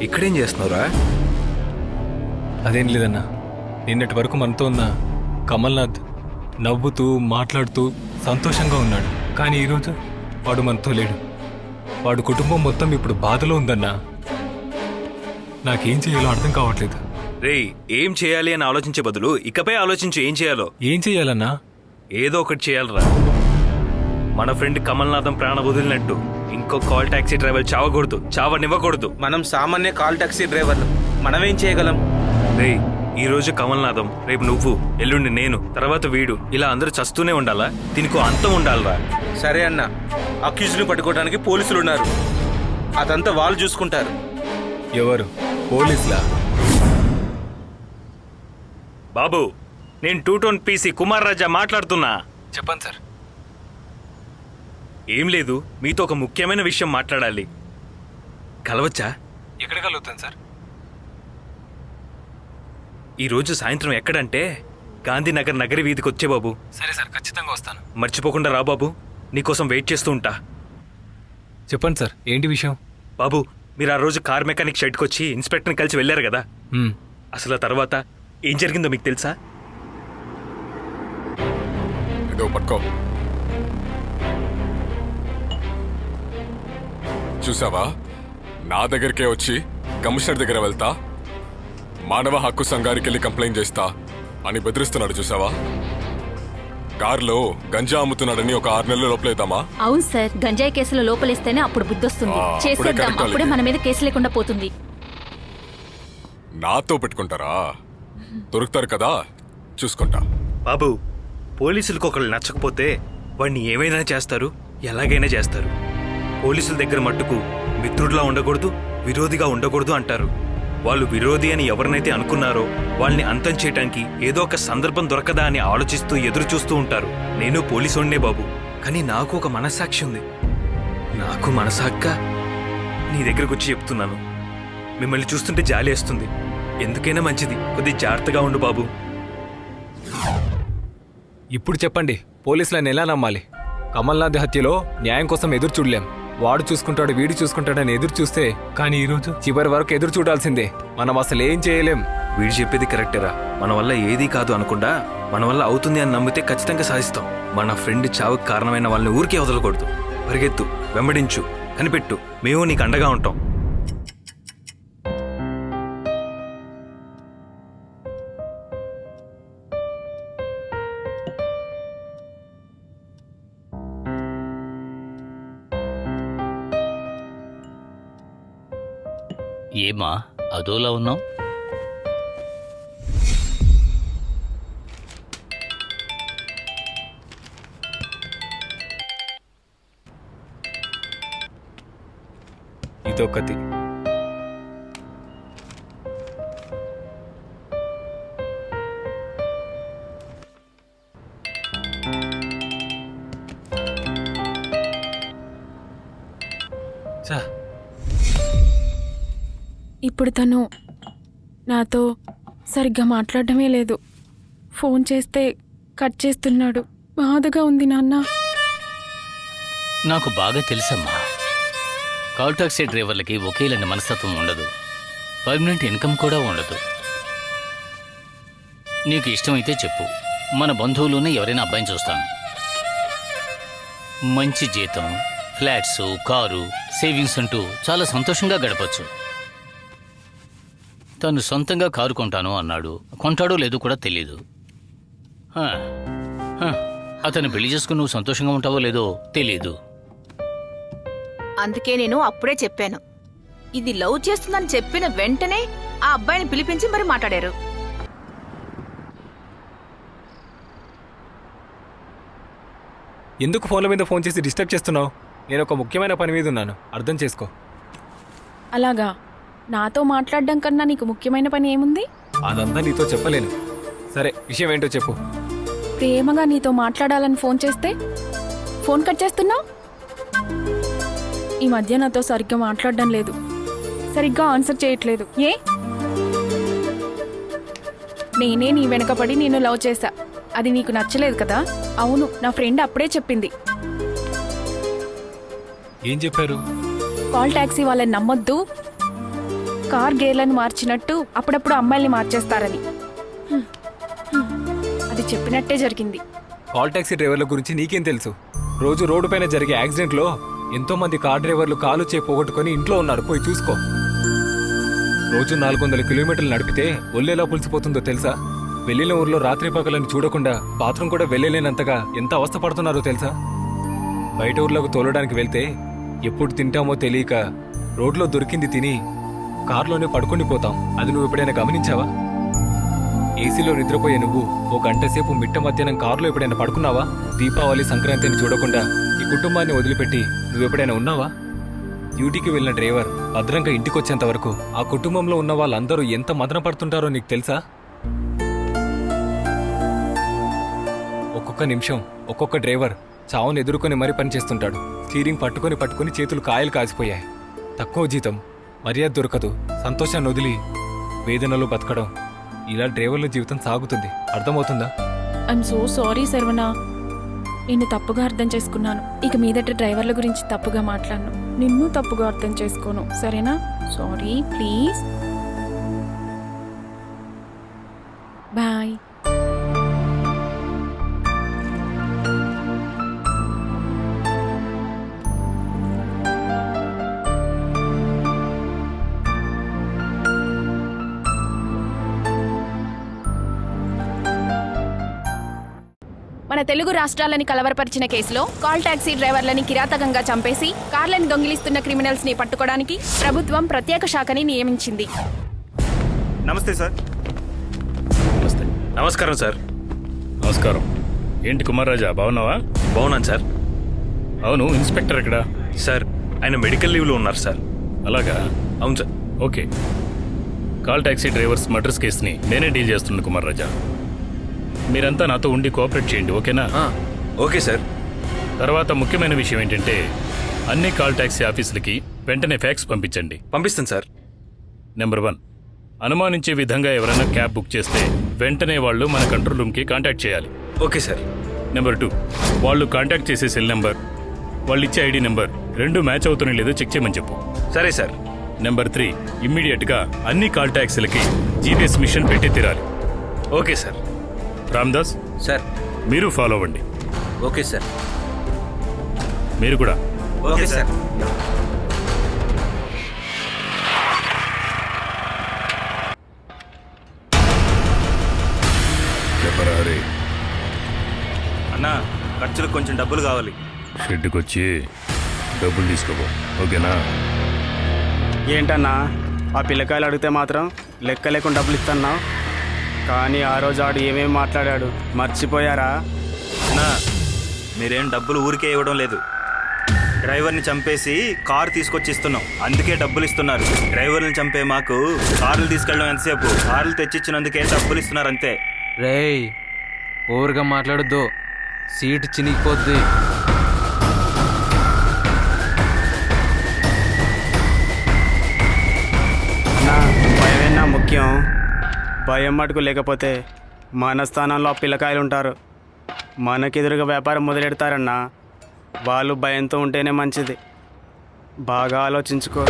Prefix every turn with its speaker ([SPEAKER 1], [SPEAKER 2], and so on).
[SPEAKER 1] ఇక్కడేం చేస్తున్నావురా?
[SPEAKER 2] అదేం లేదన్నా, నిన్నటి వరకు మనతో ఉన్న కమల్నాథ్ నవ్వుతూ మాట్లాడుతూ సంతోషంగా ఉన్నాడు. కానీ ఈరోజు వాడు మనతో లేడు. వాడు కుటుంబం మొత్తం ఇప్పుడు బాధలో ఉందన్నా. నాకేం చేయాలో అర్థం కావట్లేదు.
[SPEAKER 1] రేయ్, ఏం చేయాలి అని ఆలోచించే బదులు ఇకపై ఆలోచించు ఏం చేయాలో.
[SPEAKER 2] ఏం చేయాలన్నా?
[SPEAKER 1] ఏదో ఒకటి చేయాలరా. మన ఫ్రెండ్ కమల్నాథం ప్రాణ వదిలినట్టు ఇంకో కాల్ టాక్సీ డ్రైవర్ చావకూడదు, చావనివ్వకూడదు.
[SPEAKER 3] మనం సామాన్య కాల్ టాక్సీ డ్రైవర్లు, మనమేం చేయగలం?
[SPEAKER 1] రేయ్, ఈ రోజు కమల్నాథం, రేపు నువ్వు, ఎల్లుండి నేను, తర్వాత వీడు, ఇలా అందరూ చస్తూనే ఉండాలా? దీనికో అంతం ఉండాలరా.
[SPEAKER 3] సరే అన్న, అక్యూజ్ని పట్టుకోవడానికి పోలీసులు ఉన్నారు, అదంతా వాళ్ళు చూసుకుంటారు.
[SPEAKER 2] ఎవరు? పోలీసులా?
[SPEAKER 1] బాబు, నేను 2 టౌన్ పీసీ కుమార్ రాజా మాట్లాడుతున్నా.
[SPEAKER 2] చెప్పండి సార్.
[SPEAKER 1] ఏం లేదు, మీతో ఒక ముఖ్యమైన విషయం మాట్లాడాలి. కలవచ్చా?
[SPEAKER 2] ఎక్కడ కలుగుతాను సార్?
[SPEAKER 1] ఈరోజు సాయంత్రం ఎక్కడంటే గాంధీనగర్ నగరి వీధికి వచ్చే బాబు.
[SPEAKER 2] సరే సార్, ఖచ్చితంగా వస్తాను.
[SPEAKER 1] మర్చిపోకుండా రా బాబు, నీకోసం వెయిట్ చేస్తూ ఉంటా.
[SPEAKER 2] చెప్పండి సార్, ఏంటి విషయం?
[SPEAKER 1] బాబు, మీరు ఆ రోజు కార్ మెకానిక్ షెడ్కి వచ్చి ఇన్స్పెక్టర్ని కలిసి వెళ్ళారు కదా, అసలు ఆ తర్వాత ఏం జరిగిందో మీకు తెలుసా?
[SPEAKER 4] ఏదో పట్టుకో. చూసావా, నా దగ్గరికే వచ్చి కమిషనర్ దగ్గర వెళ్తా, మానవ హక్కు సంఘానికి వెళ్ళి కంప్లైంట్ చేస్తా అని బెదిరిస్తున్నాడు. చూసావా, కారులో గంజా అమ్ముతున్నాడని ఒక 6 నెలల లోపలేద్దామా?
[SPEAKER 5] అవును సార్, గంజాయి కేసులో లోపలిస్తేనే అప్పుడు బుద్ధొస్తుంది. చేసేద్దాం, అప్పుడే మన మీద కేసు లేకుండా పోతుంది.
[SPEAKER 4] నాతో పెట్టుకుంటారా? దొరుకుతారు కదా, చూసుకుంటా.
[SPEAKER 1] బాబు, పోలీసులకు ఒకళ్ళు నచ్చకపోతే వాడిని ఏమైనా చేస్తారు, ఎలాగైనా చేస్తారు. పోలీసుల దగ్గర మట్టుకు మిత్రుడిలా ఉండకూడదు, విరోధిగా ఉండకూడదు అంటారు. వాళ్ళు విరోధి అని ఎవరినైతే అనుకున్నారో వాళ్ళని అంతం చేయటానికి ఏదో ఒక సందర్భం దొరకదా అని ఆలోచిస్తూ ఎదురు చూస్తూ ఉంటారు. నేను పోలీసుడినే బాబు, కానీ నాకు ఒక మనస్సాక్షి ఉంది. నాకు మనసాక్క నీ దగ్గరకు వచ్చి చెప్తున్నాను. మిమ్మల్ని చూస్తుంటే జాలి వేస్తుంది. ఎందుకైనా మంచిది, కొద్ది జాగ్రత్తగా ఉండు బాబు.
[SPEAKER 2] ఇప్పుడు చెప్పండి, పోలీసులను ఎలా నమ్మాలి? కమల్నాథ్ హత్యలో న్యాయం కోసం ఎదురు చూడలేం. వాడు చూసుకుంటాడు, వీడు చూసుకుంటాడని ఎదురు చూస్తే, కానీ ఈరోజు చివరి వరకు ఎదురు చూడాల్సిందే. మనం అసలు ఏం చేయలేం.
[SPEAKER 1] వీడు చెప్పేది కరెక్టేరా. మన వల్ల ఏదీ కాదు అనకుండా మన వల్ల అవుతుంది అని నమ్మితే ఖచ్చితంగా సాధిస్తాం. మన ఫ్రెండ్ చావుకు కారణమైన వాళ్ళని ఊరికే వదలకూడదు. పరిగెత్తు, వెంబడించు, కనిపెట్టు, మేము నీకు అండగా ఉంటాం.
[SPEAKER 6] ఏమా అదోలా ఉన్నావు?
[SPEAKER 2] ఇదొకటి. చా,
[SPEAKER 7] ఇప్పుడు తను నాతో సరిగ్గా మాట్లాడటమే లేదు. ఫోన్ చేస్తే కట్ చేస్తున్నాడు. బాధగా ఉంది నాన్న.
[SPEAKER 6] నాకు బాగా తెలుసమ్మా, కాల్ టాక్సీ డ్రైవర్లకి ఒకేలాంటి మనస్తత్వం ఉండదు, పర్మనెంట్ ఇన్కమ్ కూడా ఉండదు. నీకు ఇష్టమైతే చెప్పు, మన బంధువులోనే ఎవరైనా అబ్బాయిని చూస్తాను. మంచి జీతం, ఫ్లాట్స్, కారు, సేవింగ్స్ అంటూ చాలా సంతోషంగా గడపచ్చు. తను సొంతంగా కారు కొంటాను అన్నాడు. కొంటాడో లేదో కూడా తెలీదు. అతను పెళ్లి చేసుకుని నువ్వు సంతోషంగా ఉంటావో లేదో తెలీదు.
[SPEAKER 8] అందుకే నేను అప్పుడే చెప్పాను, ఇది లవ్ చేస్తుందని చెప్పిన వెంటనే ఆ అబ్బాయిని పిలిపించి మరి మాట్లాడారు.
[SPEAKER 2] ఎందుకు ఫోన్ల మీద ఫోన్ చేసి డిస్టర్బ్ చేస్తున్నావు? నేను ఒక ముఖ్యమైన పని మీద ఉన్నాను, అర్థం చేసుకో.
[SPEAKER 7] అలాగా? నాతో మాట్లాడడం కన్నా నీకు ముఖ్యమైన పని ఏముంది?
[SPEAKER 2] అదంతా నీతో చెప్పలేను. సరే, విషయం ఏంటో చెప్పు.
[SPEAKER 7] ప్రేమగా నీతో మాట్లాడాలని ఫోన్ చేస్తే ఫోన్ కట్ చేస్తున్నావు. ఈ మధ్య నాతో సరిగ్గా మాట్లాడడం లేదు, సరిగ్గా ఆన్సర్ చేయట్లేదు. ఏ? నేనే నీ వెనకపడి నిన్ను లవ్ చేశా, అది నీకు నచ్చలేదు కదా? అవును, నా ఫ్రెండ్ అప్పుడే చెప్పింది.
[SPEAKER 2] ఏం చెప్పారు?
[SPEAKER 7] కాల్ టాక్సీ వాళ్ళని నమ్మొద్దు, కార్ గేర్లను మార్చినట్టు అప్పుడప్పుడు అమ్మాయిల్ని మార్చేస్తారని. హ్మ్. హ్మ్. అది చెప్పినట్టే జరిగింది.
[SPEAKER 2] కాల్ టాక్సీ డ్రైవర్ల గురించి నీకేం తెలుసు? రోజు రోడ్డు పైన జరిగే యాక్సిడెంట్లో ఎంతో మంది కార్ డ్రైవర్లు కాలు చేయి పోగొట్టుకొని ఇంట్లో ఉన్నారు. పోయి చూసుకో. రోజు 400 కిలోమీటర్లు నడిపితే ఒళ్ళెలా పులిసిపోతుందో తెలుసా? వెళ్ళిన ఊర్లో రాత్రి పగలని చూడకుండా బాత్రూమ్ కూడా వెళ్ళలేనంతగా ఎంత అవస్థ పడుతున్నారో తెలుసా? బయట ఊర్లోకి తోలడానికి వెళ్తే ఎప్పుడు తింటామో తెలియక రోడ్లో దొరికింది తిని కారులోనే పడుకొని పోతాం. అది నువ్వు ఎప్పుడైనా గమనించావా? ఏసీలో నిద్రపోయే నువ్వు ఓ గంట సేపు మిట్ట మధ్యాహ్నం కారులో ఎప్పుడైనా పడుకున్నావా? దీపావళి సంక్రాంతిని చూడకుండా ఈ కుటుంబాన్ని వదిలిపెట్టి నువ్వెప్పుడైనా ఉన్నావా? డ్యూటీకి వెళ్ళిన డ్రైవర్ భద్రంగా ఇంటికొచ్చేంత వరకు ఆ కుటుంబంలో ఉన్న వాళ్ళందరూ ఎంత మదన పడుతుంటారో నీకు తెలుసా? ఒక్కొక్క నిమిషం ఒక్కొక్క డ్రైవర్ చావును ఎదుర్కొని మరీ పనిచేస్తుంటాడు. స్టీరింగ్ పట్టుకొని చేతులు కాయలు కాసిపోయాయి. తక్కువ జీతం, మర్యాద దొరకదు, సంతోషాన్ని వదిలి వేదనలో బతకడం, ఇలా డ్రైవర్ల జీవితం సాగుతుంది. అర్థమవుతుందా?
[SPEAKER 7] I'm so sorry Saravana. నిన్ను తప్పుగా అర్థం చేసుకున్నాను. ఇక మీదట డ్రైవర్ల గురించి తప్పుగా మాట్లాడను. నిన్ను తప్పుగా అర్థం చేసుకోను, సరేనా? Sorry, please. బాయ్. మన తెలుగు రాష్ట్రాలని కలవరపరిచిన కేసులో కాల్ టాక్సీ డ్రైవర్లని కిరాతకంగా చంపేసి కార్లను దొంగిలిస్తున్న క్రిమినల్స్ ని పట్టుకోవడానికి ప్రభుత్వం ప్రత్యేక శాఖని నియమించింది.
[SPEAKER 1] నమస్తే సార్.
[SPEAKER 9] నమస్తే.
[SPEAKER 1] నమస్కారం సార్.
[SPEAKER 9] నమస్కారం. ఏంటి కుమార్ రాజా, బాగున్నావా?
[SPEAKER 1] బాగున్నాను సార్.
[SPEAKER 9] అవును, ఇన్స్పెక్టర్ ఎక్కడ?
[SPEAKER 1] సార్, ఆయన మెడికల్ లీవ్లో ఉన్నారు సార్.
[SPEAKER 9] అలాగా?
[SPEAKER 1] అవును sir.
[SPEAKER 9] Okay. Call taxi drivers murders కేసుని నేనే డీల్ చేస్తున్నాను కుమార్ రాజా. మీరంతా నాతో ఉండి కోఆపరేట్ చేయండి, ఓకేనా?
[SPEAKER 1] Okay sir.
[SPEAKER 9] తర్వాత ముఖ్యమైన విషయం ఏంటంటే అన్ని కాల్ టాక్సీ ఆఫీసులకి వెంటనే ఫ్యాక్స్ పంపించండి.
[SPEAKER 1] పంపిస్తాను సార్.
[SPEAKER 9] నెంబర్ 1, అనుమానించే విధంగా ఎవరైనా క్యాబ్ బుక్ చేస్తే వెంటనే వాళ్ళు మన కంట్రోల్ రూమ్కి కాంటాక్ట్ చేయాలి.
[SPEAKER 1] Okay sir.
[SPEAKER 9] నెంబర్ 2, వాళ్ళు కాంటాక్ట్ చేసే సెల్ నెంబర్, వాళ్ళు ఇచ్చే ఐడి నెంబర్ 2 మ్యాచ్ అవుతున్నాయి లేదో చెక్ చేయమని చెప్పు.
[SPEAKER 1] సరే సార్.
[SPEAKER 9] నెంబర్ 3, ఇమ్మీడియట్గా అన్ని కాల్ ట్యాక్సీలకి జీపీఎస్ మిషన్ పెట్టి తీరాలి.
[SPEAKER 1] Okay sir.
[SPEAKER 9] రామ్దాస్
[SPEAKER 3] సార్.
[SPEAKER 9] మీరు ఫాలో అవ్వండి.
[SPEAKER 3] Okay sir.
[SPEAKER 9] మీరు కూడా.
[SPEAKER 3] Okay sir.
[SPEAKER 4] చెప్పరా హరి?
[SPEAKER 1] అన్నా, ఖర్చులకు కొంచెం డబ్బులు కావాలి.
[SPEAKER 9] షెడ్కి వచ్చి డబ్బులు తీసుకోబో, ఓకేనా?
[SPEAKER 10] ఏంటన్నా ఆ పిల్లకాయలు అడిగితే మాత్రం లెక్క లేకుండా డబ్బులు ఇస్తున్నావు, కానీ ఆ రోజు ఆడు ఏమేమి మాట్లాడాడు మర్చిపోయారా?
[SPEAKER 1] అన్నా, మీరేం డబ్బులు ఊరికే ఇవ్వడం లేదు. డ్రైవర్ని చంపేసి కారు తీసుకొచ్చి ఇస్తున్నాం, అందుకే డబ్బులు ఇస్తున్నారు. డ్రైవర్ని చంపే మాకు కార్లు తీసుకెళ్ళడం ఎంతసేపు? కార్లు తెచ్చిచ్చినందుకే డబ్బులు ఇస్తున్నారు అంతే.
[SPEAKER 11] రేయ్, ఓవర్గా మాట్లాడొద్దు, సీట్ చినిగిపోద్ది.
[SPEAKER 10] అన్నా, భయమేనా ముఖ్యం? భయం మటుకు లేకపోతే మన స్థానంలో ఆ పిల్లకాయలు ఉంటారు, మనకెదురుగా వ్యాపారం మొదలెడతారన్నా. వాళ్ళు భయంతో ఉంటేనే మంచిది. బాగా ఆలోచించుకో.